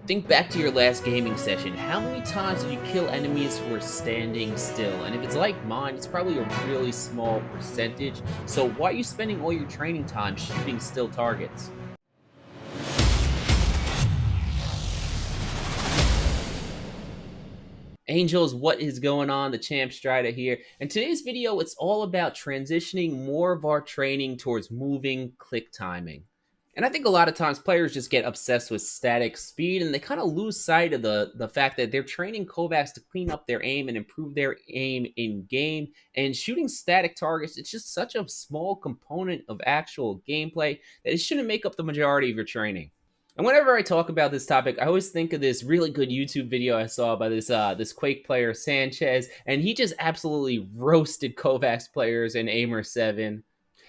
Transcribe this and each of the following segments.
Think back to your last gaming session. How many times did you kill enemies who were standing still? And if it's like mine, it's probably a really small percentage. So why are you spending all your training time shooting still targets? Angels, what is going on? The Champ Strider here. And today's video, it's all about transitioning more of our training towards moving click timing. And I think a lot of times players just get obsessed with static speed and they kind of lose sight of the fact that they're training kovaaks to clean up their aim and improve their aim in game. And shooting static targets, it's just such a small component of actual gameplay that it shouldn't make up the majority of your training. And whenever I talk about this topic, I always think of this really good YouTube video I saw by this Quake player Sanchez, and he just absolutely roasted kovaaks players in Aimer 7.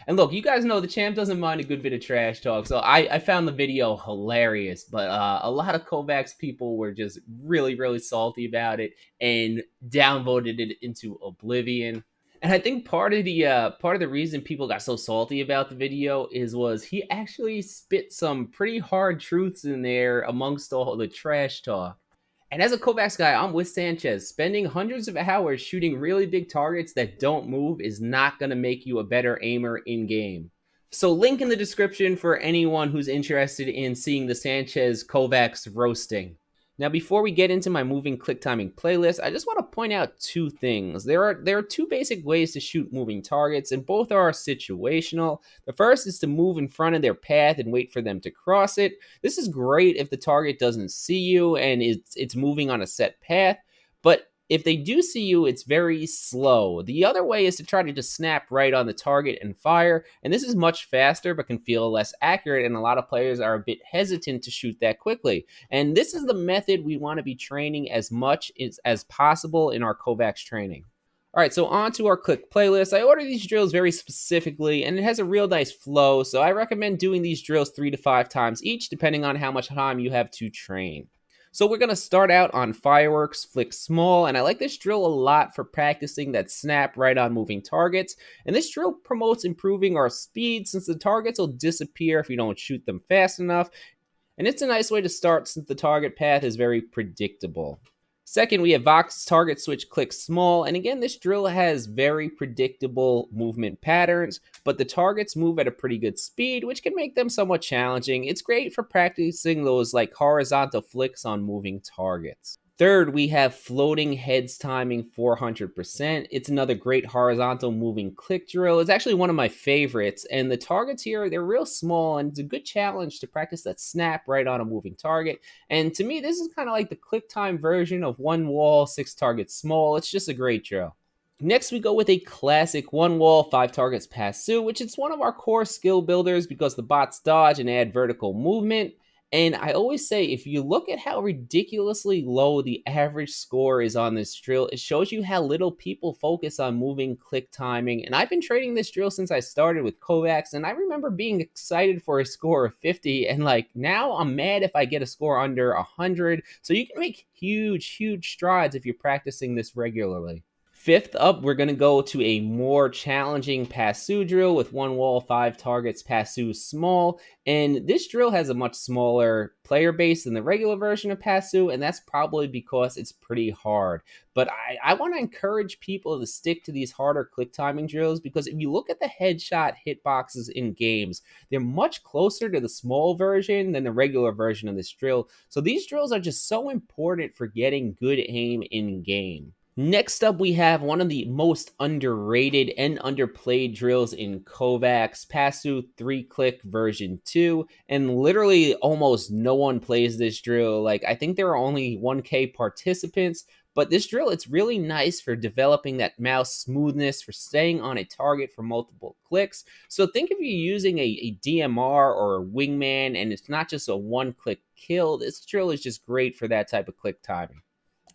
And look, you guys know the champ doesn't mind a good bit of trash talk, so I found the video hilarious. But a lot of kovaaks people were just really salty about it and downvoted it into oblivion. And I think part of the reason people got so salty about the video was he actually spit some pretty hard truths in there amongst all the trash talk. And as a kovaaks guy, I'm with Sanchez. Spending hundreds of hours shooting really big targets that don't move is not going to make you a better aimer in game. So link in the description for anyone who's interested in seeing the Sanchez kovaaks roasting. Now, before we get into my moving click timing playlist, I just want to point out two things. There are two basic ways to shoot moving targets, and both are situational. The first is to move in front of their path and wait for them to cross it. This is great if the target doesn't see you and it's moving on a set path, but if they do see you, it's very slow. The other way is to try to just snap right on the target and fire, and this is much faster but can feel less accurate, and a lot of players are a bit hesitant to shoot that quickly. And this is the method we want to be training as much as possible in our kovaaks training. All right, so on to our click playlist. I ordered these drills very specifically, and it has a real nice flow, so I recommend doing these drills 3 to 5 times each, depending on how much time you have to train. So we're going to start out on fireworks, flick small, and I like this drill a lot for practicing that snap right on moving targets. And this drill promotes improving our speed since the targets will disappear if you don't shoot them fast enough. And it's a nice way to start since the target path is very predictable. Second, we have Vox target switch click small, and again, this drill has very predictable movement patterns, but the targets move at a pretty good speed, which can make them somewhat challenging. It's great for practicing those like horizontal flicks on moving targets. Third, we have floating heads timing 400%. It's another great horizontal moving click drill. It's actually one of my favorites, and the targets here, they're real small, and it's a good challenge to practice that snap right on a moving target. And to me, this is kind of like the click time version of one wall, 6 targets small. It's just a great drill. Next, we go with a classic one wall, 5 targets pasu, which is one of our core skill builders because the bots dodge and add vertical movement. And I always say, if you look at how ridiculously low the average score is on this drill, it shows you how little people focus on moving click timing. And I've been training this drill since I started with kovaaks, and I remember being excited for a score of 50, and like now I'm mad if I get a score under 100. So you can make huge strides if you're practicing this regularly. Fifth up, we're going to go to a more challenging pasu drill with one wall, 5 targets, pasu small. And this drill has a much smaller player base than the regular version of pasu, and that's probably because it's pretty hard. But I want to encourage people to stick to these harder click timing drills because if you look at the headshot hitboxes in games, they're much closer to the small version than the regular version of this drill. So these drills are just so important for getting good aim in game. Next up, we have one of the most underrated and underplayed drills in kovaaks, pasu 3-click version 2, and literally almost no one plays this drill. Like, I think there are only 1K participants, but this drill, it's really nice for developing that mouse smoothness, for staying on a target for multiple clicks. So think if you're using a DMR or a wingman, and it's not just a one-click kill, this drill is just great for that type of click timing.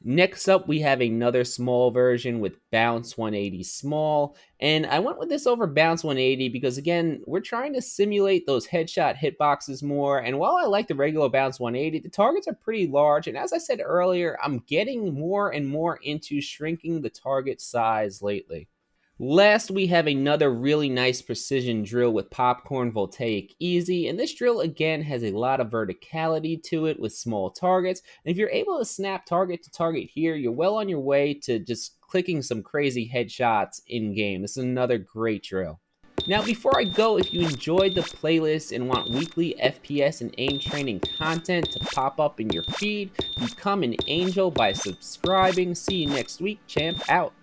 Next up, we have another small version with Bounce 180 small, and I went with this over Bounce 180 because, again, we're trying to simulate those headshot hitboxes more, and while I like the regular Bounce 180, the targets are pretty large, and as I said earlier, I'm getting more and more into shrinking the target size lately. Last, we have another really nice precision drill with Popcorn Voltaic Easy, and this drill again has a lot of verticality to it with small targets, and if you're able to snap target to target here, you're well on your way to just clicking some crazy headshots in-game. This is another great drill. Now, before I go, if you enjoyed the playlist and want weekly FPS and aim training content to pop up in your feed, become an angel by subscribing. See you next week. Champ out.